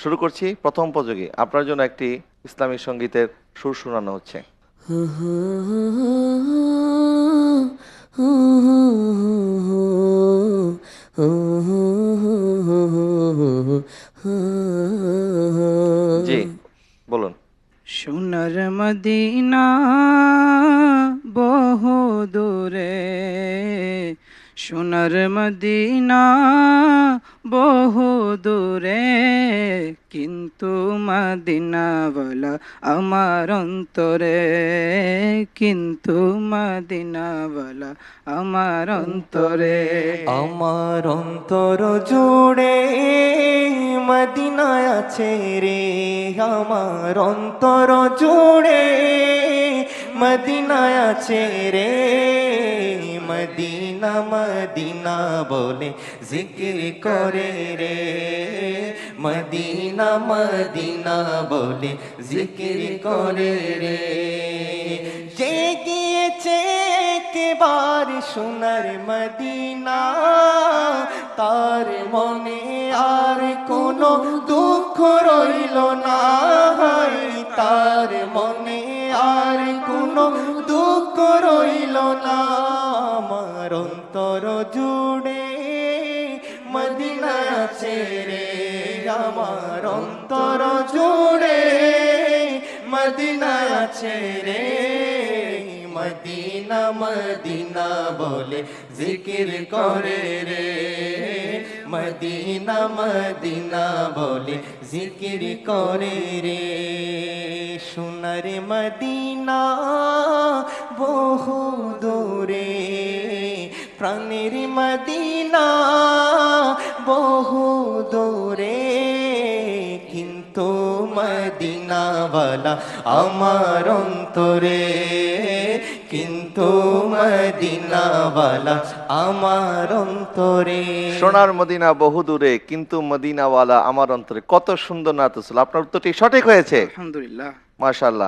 শুরু করছি প্রথম উপযোগী। আপনার জন্য একটি ইসলামী সঙ্গীতের সুর শোনানো হচ্ছে। জি, বলুন। সোনার মদিনা বহু দূরে, সোনার মদিনা বহু দূরে, কিন্তু মদিনাওয়ালা আমার অন্তরে, কিন্তু মদিনাওয়ালা আমার অন্তরে। আমার অন্তর জুড়ে মদিনায় আছে রে, আমার অন্তর জুড়ে মদিনায় আছে রে। মদিনা মদিনা বলে জিকির করে রে, মদিনা মদিনা বলে জিকির করে রে। যে গিয়েছে একবার সোনার মদিনা, তার মনে আর কোনো দুঃখ রইল না, তার মনে আর কোনো দুঃখ রইল না। আমার অন্তর জুড়ে মদিনা আছে রে, আমার অন্তর জুড়ে মদিনা আছে রে। মদিনা মদিনা বলে জিকির করে রে, মদিনা মদিনা বলে জিকির করে রে। সোনার মদিনা বহু দূরে, প্রাণের মদিনা বহু দূরে, কিন্তু মদিনাওয়ালা আমার অন্তরে, কিন্তু মদিনাওয়ালা আমার অন্তরে। সোনার মদিনা বহু দূরে, কিন্তু মদিনাওয়ালা আমার অন্তরে। কত সুন্দর নাত রাসূল। আপনার উত্তরটি সঠিক হয়েছে, আলহামদুলিল্লাহ। মাশাআল্লাহ।